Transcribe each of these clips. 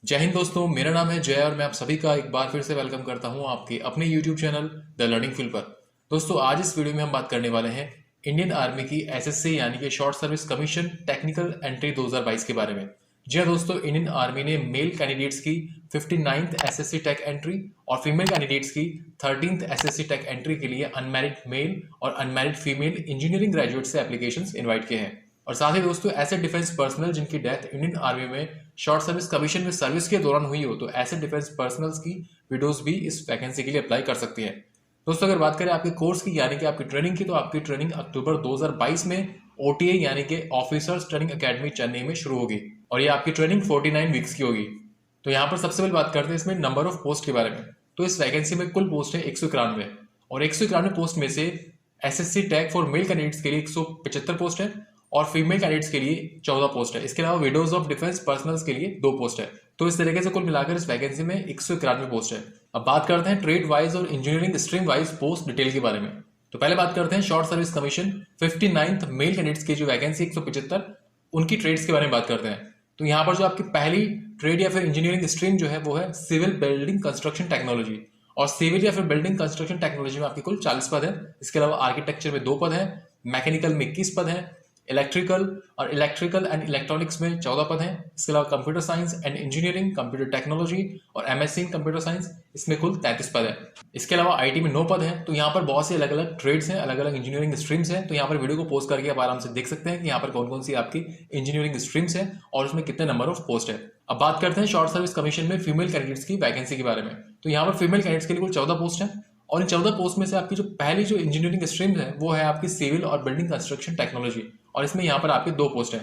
जय हिंद दोस्तों, मेरा नाम है जय और मैं आप सभी का एक बार फिर से वेलकम करता हूं आपके अपने YouTube channel the learning field पर। दोस्तों, आज इस वीडियो में हम बात करने वाले हैं इंडियन आर्मी की एसएससी यानी कि short service commission technical entry 2022 के बारे में। जी हाँ दोस्तों, इंडियन आर्मी ने मेल कैंडिडेट्स की 59th एसएससी टेक एंट्री और फीमेल कैंडिडेट्स की 13th एसएससी टेक एंट्री के लिए अनमैरिड मेल और अनमैरिड फीमेल इंजीनियरिंग ग्रेजुएट से एप्लीकेशंस इनवाइट किए हैं। और साथ ही दोस्तों, ऐसे डिफेंस पर्सनल जिनकी डेथ इंडियन आर्मी में शॉर्ट सर्विस कमीशन में सर्विस के दौरान हुई हो, तो ऐसे डिफेंस पर्सनल्स की विडोज भी इस वैकेंसी के लिए अप्लाई कर सकती हैं। दोस्तों, अगर बात करें आपके कोर्स की यानी कि आपकी ट्रेनिंग की, तो आपकी ट्रेनिंग अक्टूबर 2022 में ओटीए यानी कि ऑफिसर्स ट्रेनिंग एकेडमी चेन्नई में शुरू होगी और ये आपकी ट्रेनिंग 49 वीक्स की होगी। तो यहाँ पर सबसे पहले बात करते हैं इसमें नंबर ऑफ पोस्ट के बारे में। तो इस वैकेंसी में कुल पोस्ट है 191 और 191 पोस्ट में से SSC tag for male candidates के लिए 175 पोस्ट है और फीमेल कैंडिडेट्स के लिए 14 पोस्ट है। इसके अलावा विडोज ऑफ डिफेंस पर्सनल्स के लिए 2 पोस्ट है। तो इस तरीके से कुल मिलाकर इस वैकेंसी में 191 पोस्ट है। अब बात करते हैं ट्रेड वाइज और engineering stream wise post detail के बारे में। तो पहले बात करते हैं short service commission 59th male candidates की जो वैकेंसी 175 उनकी ट्रेड्स के बारे में बात करते हैं। तो यहाँ पर जो आपकी पहली ट्रेड या फिर इंजीनियरिंग स्ट्रीम जो है वो है सिविल बिल्डिंग कंस्ट्रक्शन टेक्नोलॉजी और सिविल या फिर बिल्डिंग कंस्ट्रक्शन टेक्नोलॉजी में आपके कुल 40 पद है। इसके अलावा आर्किटेक्चर में 2 पद है, मैकेनिकल में 21 पद है, इलेक्ट्रिकल एंड इलेक्ट्रॉनिक्स में 14 पद हैं। इसके अलावा computer science and engineering, computer technology और एमएससी इन कंप्यूटर साइंस, इसमें कुल 33 पद है। इसके अलावा आईटी में 9 पद हैं। तो यहाँ पर बहुत से अलग अलग ट्रेड्स हैं, अलग अलग इंजीनियरिंग स्ट्रीम्स हैं। तो यहाँ पर वीडियो को पोस्ट करके आप आराम से देख सकते हैं कि यहाँ पर कौन कौन सी आपकी इंजीनियरिंग स्ट्रीम्स हैं और उसमें कितने नंबर ऑफ पोस्ट है। अब बात करते हैं शॉर्ट सर्विस कमीशन में फीमेल कैंडिडेट्स की वैकेंसी के बारे में। तो यहाँ पर फीमेल कैंडिडेट्स के लिए कुल 14 पोस्ट है और इन 14 पोस्ट में से आपकी जो पहली जो इंजीनियरिंग स्ट्रीम है वो है आपकी सिविल और बिल्डिंग कंस्ट्रक्शन टेक्नोलॉजी और इसमें यहाँ पर आपके 2 पोस्ट है।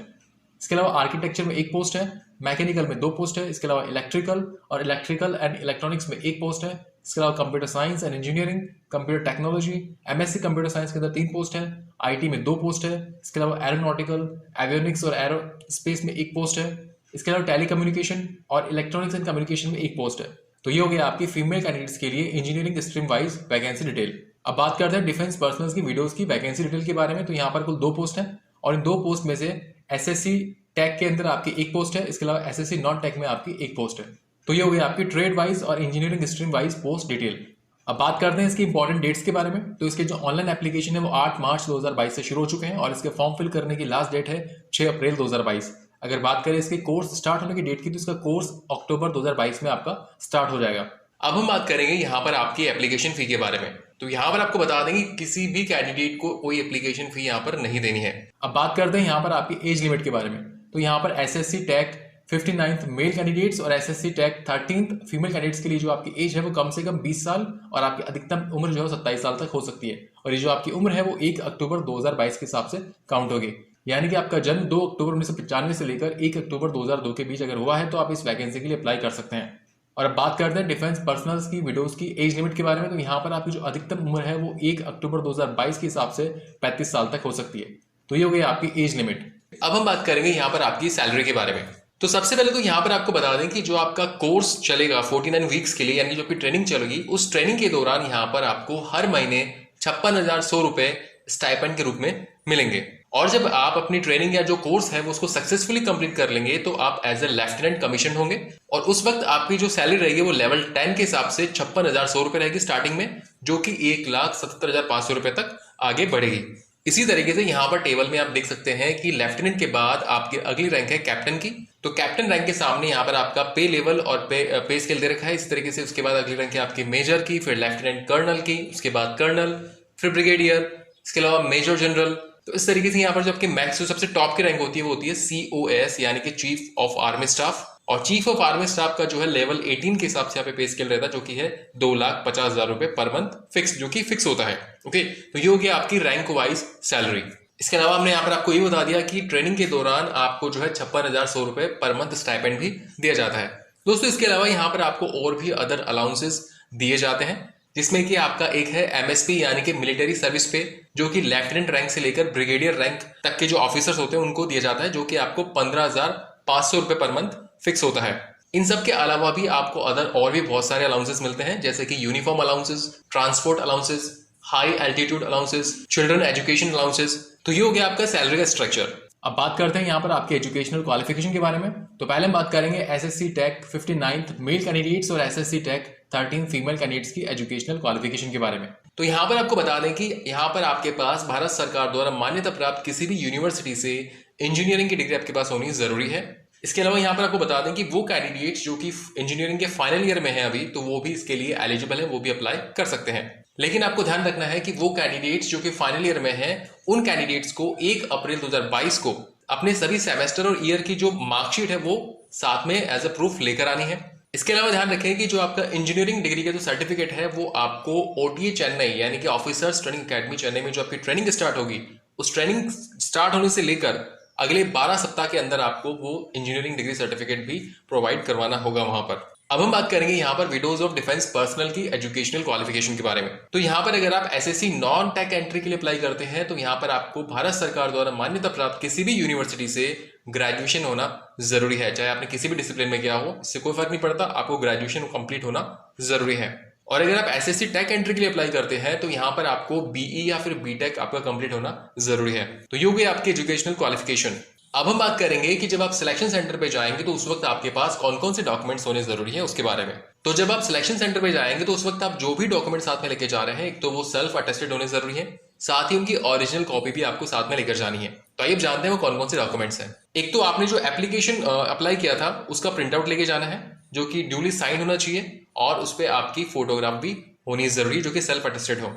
इसके अलावा आर्किटेक्चर में 1 पोस्ट है, मैकेनिकल में 2 पोस्ट है, इसके अलावा इलेक्ट्रिकल एंड इलेक्ट्रॉनिक्स में 1 पोस्ट है, इसके अलावा computer science and engineering, computer technology, MSc computer science के अंदर 3 पोस्ट है, आईटी में 2 पोस्ट है, इसके अलावा एरोनॉटिकल, एवियोनिक्स और एरो स्पेस में 1 पोस्ट है, इसके अलावा टेलीकम्युनिकेशन और इलेक्ट्रॉनिक्स एंड कम्युनिकेशन में 1 पोस्ट है। तो ये हो गया आपकी फीमेल कैंडिडेट्स के लिए engineering stream wise vacancy detail. अब बात करते हैं डिफेंस पर्सनल्स की वीडियोस की वैकेंसी डिटेल के बारे में। तो यहाँ पर कुल 2 पोस्ट है और इन 2 पोस्ट में से एसएससी टैग के अंदर आपकी 1 पोस्ट है, इसके अलावा एसएससी नॉन टैग में आपकी 1 पोस्ट है। तो ये हो गई आपकी ट्रेड वाइज और engineering stream wise post detail. अब बात करते हैं इसकी इंपॉर्टेंट डेट्स के बारे में। तो इसके जो ऑनलाइन एप्लीकेशन है वो 8 मार्च 2022 से शुरू हो चुके हैं और इसके फॉर्म फिल करने की लास्ट डेट है 6 अप्रैल 2022। अगर बात करें इसके कोर्स स्टार्ट होने की डेट की, तो इसका कोर्स अक्टूबर 2022 में आपका स्टार्ट हो जाएगा। अब हम बात करेंगे यहाँ पर आपकी एप्लीकेशन फी के बारे में। तो यहाँ पर आपको बता देंगे किसी भी कैंडिडेट को कोई एप्लीकेशन फी यहाँ पर नहीं देनी है। अब बात करते हैं यहाँ पर आपकी एज लिमिट के बारे में। तो यहाँ पर SSC tag 59th male candidates और SSC tag 13th female candidates के लिए जो आपकी एज है वो कम से कम 20 साल और आपकी अधिकतम उम्र जो है 27 साल तक हो सकती है। और ये जो आपकी उम्र है वो 1 अक्टूबर 2022 के हिसाब से काउंट होगी। यानी कि आपका जन्म 2 अक्टूबर 1995 से लेकर 1 अक्टूबर 2002 के बीच अगर हुआ है तो आप इस वैकेंसी के लिए अप्लाई कर सकते हैं। और अब बात करते हैं डिफेंस पर्सनल्स की विडोज की एज लिमिट के बारे में। तो यहाँ पर आपकी जो अधिकतम उम्र है वो 1 अक्टूबर 2022 के हिसाब से 35 साल तक हो सकती है। तो ये हो गई आपकी एज लिमिट। अब हम बात करेंगे यहाँ पर आपकी सैलरी के बारे में। तो सबसे पहले तो यहाँ पर आपको बता दें कि जो आपका कोर्स चलेगा 49 वीक्स के लिए, यानी जो आपकी ट्रेनिंग चलेगी, उस ट्रेनिंग के दौरान यहाँ पर आपको हर महीने 56,100 रुपए स्टाइपेंड के रूप में मिलेंगे। और जब आप अपनी ट्रेनिंग या जो कोर्स है वो उसको सक्सेसफुली कंप्लीट कर लेंगे तो आप एज ए लेफ्टिनेंट कमीशन होंगे और उस वक्त आपकी जो सैलरी रहेगी वो लेवल 10 के हिसाब से 56,100 रुपए रहेगी स्टार्टिंग में, जो कि 1,77,500 रुपए तक आगे बढ़ेगी। इसी तरीके से यहाँ पर टेबल में आप देख सकते हैं कि लेफ्टिनेंट के बाद आपकी अगली रैंक है कैप्टन की। तो कैप्टन रैंक के सामने यहाँ पर आपका पे लेवल और पे स्केल दे रखा है इस तरीके से। उसके बाद अगली रैंक है आपकी मेजर की, फिर लेफ्टिनेंट कर्नल की, उसके बाद कर्नल, फिर ब्रिगेडियर, इसके अलावा मेजर जनरल। तो इस तरीके से यहाँ पर जो आपकी मैक्स जो सबसे टॉप की रैंक होती है वो होती है COS यानी कि चीफ ऑफ आर्मी स्टाफ। और चीफ ऑफ आर्मी स्टाफ का जो है लेवल 18 के हिसाब से यहाँ पे पे स्केल रहता है, जो कि है 2,50,000 रुपए पर मंथ फिक्स, जो कि फिक्स होता है। ओके, तो ये हो गया आपकी रैंक वाइज सैलरी। इसके अलावा हमने यहाँ पर आपको ये बता दिया कि ट्रेनिंग के दौरान आपको जो है 56,100 रुपए पर मंथ स्टाइपेंड भी दिया जाता है। दोस्तों, इसके अलावा यहाँ पर आपको और भी अदर अलाउंसेस दिए जाते हैं, जिसमें कि आपका एक है MSP यानी कि मिलिट्री सर्विस पे, जो कि लेफ्टिनेंट रैंक से लेकर ब्रिगेडियर रैंक तक के जो ऑफिसर्स होते हैं उनको दिया जाता है, जो कि आपको 15,500 रुपए पर मंथ फिक्स होता है। इन सब के अलावा भी आपको अदर और भी बहुत सारे अलाउंसेस मिलते हैं, जैसे कि uniform allowances, transport allowances, high altitude allowances, children education allowances. तो ये हो गया आपका सैलरी का स्ट्रक्चर। अब बात करते हैं यहाँ पर आपके एजुकेशनल क्वालिफिकेशन के बारे में। तो पहले हम बात करेंगे SSC tech 59th male candidates और एसएससी टेक 13 फीमेल कैंडिडेट्स की एजुकेशनल क्वालिफिकेशन के बारे में। तो यहाँ पर आपको बता दें कि यहाँ पर आपके पास भारत सरकार द्वारा मान्यता प्राप्त किसी भी यूनिवर्सिटी से इंजीनियरिंग की डिग्री आपके पास होनी जरूरी है। इसके अलावा यहाँ पर आपको बता दें कि वो कैंडिडेट्स जो कि इंजीनियरिंग के फाइनल ईयर में है अभी, तो वो भी इसके लिए एलिजिबल है, वो भी अप्लाई कर सकते हैं। लेकिन आपको ध्यान रखना है कि वो कैंडिडेट्स जो कि फाइनल ईयर में हैं, उन कैंडिडेट्स को 1 अप्रैल 2022 को अपने सभी सेमेस्टर और ईयर की जो मार्कशीट है वो साथ में एज अ प्रूफ लेकर आनी है। इसके अलावा ध्यान रखें कि जो आपका इंजीनियरिंग डिग्री का जो सर्टिफिकेट है वो आपको ओटीए चेन्नई यानी कि ऑफिसर्स ट्रेनिंग अकेडमी चेन्नई में जो आपकी ट्रेनिंग स्टार्ट होगी, उस ट्रेनिंग स्टार्ट होने से लेकर अगले 12 सप्ताह के अंदर आपको वो इंजीनियरिंग डिग्री सर्टिफिकेट भी प्रोवाइड करवाना होगा वहां पर। अब हम बात करेंगे यहाँ पर विडोज ऑफ डिफेंस पर्सनल की एजुकेशनल क्वालिफिकेशन के बारे में। तो यहाँ पर अगर आप एसएससी नॉन टेक एंट्री के लिए अप्लाई करते हैं तो यहाँ पर आपको भारत सरकार द्वारा मान्यता प्राप्त किसी भी यूनिवर्सिटी से ग्रेजुएशन होना जरूरी है। चाहे आपने किसी भी डिसिप्लिन में किया हो, इससे कोई फर्क नहीं पड़ता, आपको ग्रेजुएशन कंप्लीट होना जरूरी है। और अगर आप एसएससी टेक एंट्री के लिए अप्लाई करते हैं तो यहाँ पर आपको बीई या फिर बीटेक आपका कंप्लीट होना जरूरी है। तो ये हो गई आपकी एजुकेशनल क्वालिफिकेशन। अब हम बात करेंगे कि जब आप सिलेक्शन सेंटर पे जाएंगे तो उस वक्त आपके पास कौन कौन से डॉक्यूमेंट्स होने जरूरी है उसके बारे में। तो जब आप सिलेक्शन सेंटर पे जाएंगे तो उस वक्त आप जो भी डॉक्यूमेंट साथ में लेके जा रहे हैं, एक तो वो सेल्फ अटेस्टेड होने जरूरी है, साथ ही उनकी ओरिजिनल कॉपी भी आपको साथ में लेकर जानी है। तो आइए जानते हैं वो कौन कौन से डॉक्यूमेंट्स हैं। एक तो आपने जो एप्लीकेशन अप्लाई किया था उसका प्रिंट आउट लेके जाना है, जो कि ड्यूली साइन होना चाहिए, और उस पर आपकी फोटोग्राफ भी होनी जरूरी, जो कि सेल्फ अटेस्टेड हो।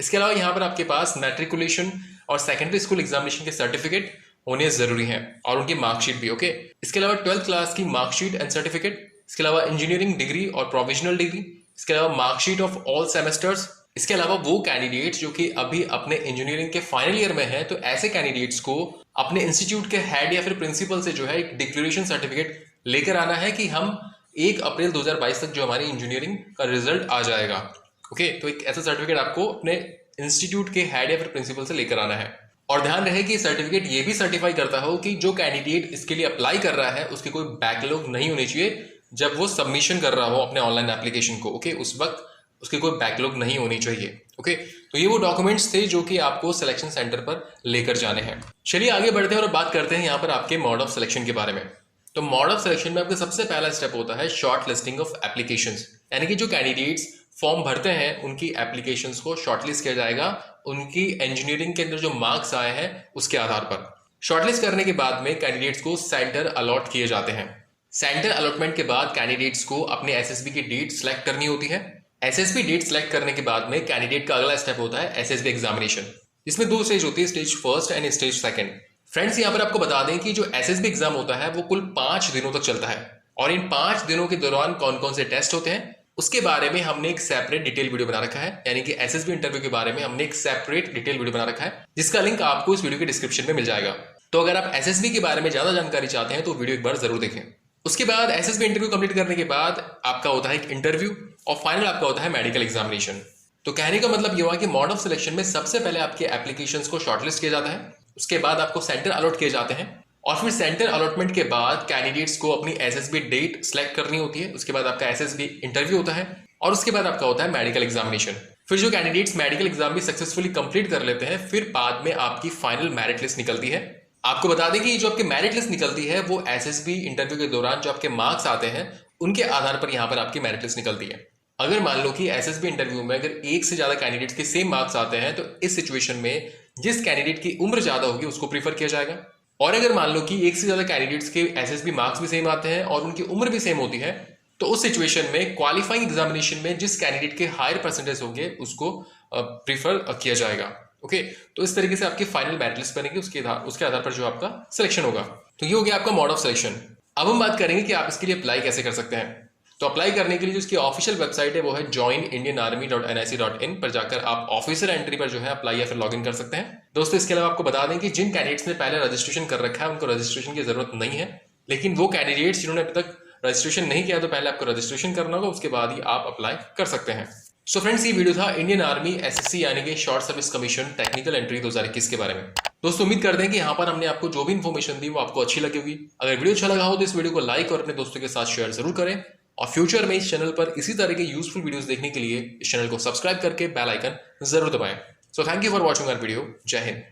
इसके अलावा यहाँ पर आपके पास मैट्रिकुलेशन और सेकेंडरी स्कूल एग्जामिनेशन के सर्टिफिकेट होने जरूरी हैं और उनकी मार्कशीट भी। ओके, इसके अलावा 12th क्लास की मार्कशीट एंड सर्टिफिकेट, इसके अलावा इंजीनियरिंग डिग्री और प्रोविजनल डिग्री, इसके अलावा मार्कशीट ऑफ ऑल सेमेस्टर्स। इसके अलावा वो कैंडिडेट्स जो कि अभी अपने इंजीनियरिंग के फाइनल ईयर में है, तो ऐसे कैंडिडेट्स को अपने इंस्टीट्यूट के हेड या फिर प्रिंसिपल से जो है एक डिक्लेरेशन सर्टिफिकेट लेकर आना है कि हम 1 अप्रैल 2022 तक जो हमारी इंजीनियरिंग का रिजल्ट आ जाएगा। ओके, तो एक ऐसा सर्टिफिकेट आपको अपने इंस्टीट्यूट के हेड या फिर प्रिंसिपल से लेकर आना है। और ध्यान रहे कि सर्टिफिकेट ये भी सर्टिफाई करता हो कि जो कैंडिडेट इसके लिए अप्लाई कर रहा है उसके कोई बैकलॉग नहीं होने चाहिए जब वो सबमिशन कर रहा हो अपने ऑनलाइन एप्लीकेशन को। ओके, उस वक्त उसके कोई बैकलॉग नहीं होनी चाहिए। ओके, तो ये वो डॉक्यूमेंट्स थे जो कि आपको सिलेक्शन सेंटर पर लेकर जाने हैं। चलिए आगे बढ़ते हैं और बात करते हैं यहाँ पर आपके मोड ऑफ सिलेक्शन के बारे में। तो मोड ऑफ सिलेक्शन में आपका सबसे पहला स्टेप होता है शॉर्ट लिस्टिंग ऑफ एप्लीकेशंस, यानी कि जो कैंडिडेट्स फॉर्म भरते हैं उनकी एप्लीकेशंस को शॉर्टलिस्ट किया जाएगा उनकी इंजीनियरिंग के अंदर जो मार्क्स आए हैं उसके आधार पर। शॉर्टलिस्ट करने के बाद में कैंडिडेट्स को सेंटर अलॉट किए जाते हैं। सेंटर अलॉटमेंट के बाद कैंडिडेट्स को अपने एसएसबी की डेट सेलेक्ट करनी होती है। एसएसबी डेट सेलेक्ट करने के बाद में कैंडिडेट का अगला स्टेप होता है एसएसबी एग्जामिनेशन, जिसमें 2 स्टेज होती है, stage first and stage second. Friends, यहाँ पर आपको बता दें कि जो एसएसबी एग्जाम होता है वो कुल 5 दिनों तक चलता है, और इन 5 दिनों के दौरान कौन कौन से टेस्ट होते हैं उसके बारे में हमने एक सेपरेट डिटेल वीडियो बना रखा है। यानी कि एसएसबी इंटरव्यू के बारे में हमने एक सेपरेट डिटेल वीडियो बना रखा है, जिसका लिंक आपको इस वीडियो के डिस्क्रिप्शन में मिल जाएगा। तो अगर आप एसएसबी के बारे में ज्यादा जानकारी चाहते हैं तो वीडियो एक बार जरूर देखें। उसके बाद एसएसबी इंटरव्यू कंप्लीट करने के बाद आपका होता है एक इंटरव्यू, और फाइनल आपका होता है मेडिकल एग्जामिनेशन। तो कहने का मतलब ये हुआ कि मोड ऑफ सिलेक्शन में सबसे पहले आपके एप्लीकेशंस को शॉर्टलिस्ट किया जाता है, उसके बाद आपको सेंटर अलॉट किए जाते हैं, और फिर सेंटर अलॉटमेंट के बाद कैंडिडेट्स को अपनी एसएसबी डेट सेलेक्ट करनी होती है। उसके बाद आपका एसएसबी इंटरव्यू होता है, और उसके बाद आपका होता है मेडिकल एग्जामिनेशन। फिर जो कैंडिडेट्स मेडिकल एग्जाम भी सक्सेसफुली कंप्लीट कर लेते हैं, फिर बाद में आपकी फाइनल मेरिट लिस्ट निकलती है। आपको बता दें कि जो आपकी मेरिट लिस्ट निकलती है वो एसएसबी इंटरव्यू के दौरान जो आपके मार्क्स आते हैं उनके आधार पर यहाँ पर आपकी मेरिट लिस्ट निकलती है। अगर मान लो कि एसएसबी इंटरव्यू में अगर 1 से ज्यादा कैंडिडेट्स के सेम मार्क्स आते हैं, तो इस सिचुएशन में जिस कैंडिडेट की उम्र ज्यादा होगी उसको प्रीफर किया जाएगा। और अगर मान लो कि 1 से ज्यादा कैंडिडेट्स के एसएसबी मार्क्स भी सेम आते हैं और उनकी उम्र भी सेम होती है, तो उस सिचुएशन में क्वालिफाइंग एग्जामिनेशन में जिस कैंडिडेट के हायर परसेंटेज होंगे उसको प्रीफर किया जाएगा। ओके, तो इस तरीके से आपकी फाइनल मेरिट लिस्ट बनेगी, उसके आधार पर जो आपका सिलेक्शन होगा। तो ये हो गया आपका मोड ऑफ सिलेक्शन। अब हम बात करेंगे कि आप इसके लिए अप्लाई कैसे कर सकते हैं। तो अप्लाई करने के लिए जो इसकी ऑफिशियल वेबसाइट है वो है joinindianarmy.nic.in, पर जाकर आप ऑफिसर एंट्री पर जो है अप्लाई या फिर लॉगिन कर सकते हैं। दोस्तों, इसके अलावा आपको बता दें कि जिन कैंडिडेट्स ने पहले रजिस्ट्रेशन कर रखा है उनको रजिस्ट्रेशन की जरूरत नहीं है, लेकिन वो कैंडिडेट्स जिन्होंने अभी तक रजिस्ट्रेशन नहीं किया तो पहले आपको रजिस्ट्रेशन करना होगा, उसके बाद ही आप अप्लाई कर सकते हैं। सो फ्रेंड्स, ये वीडियो था इंडियन आर्मी एसएससी यानी कि short service commission technical entry 2021 के बारे में। दोस्तों, उम्मीद करते हैं कि यहाँ पर हमने आपको जो भी इन्फॉर्मेशन दी वो आपको अच्छी लगी होगी। अगर वीडियो अच्छा लगा हो तो इस वीडियो को लाइक और अपने दोस्तों के साथ शेयर जरूर करें, और फ्यूचर में इस चैनल पर इसी तरह के यूजफुल वीडियोस देखने के लिए इस चैनल को सब्सक्राइब करके बेल आइकन जरूर दबाएं। So thank you for watching our video. जय हिंद।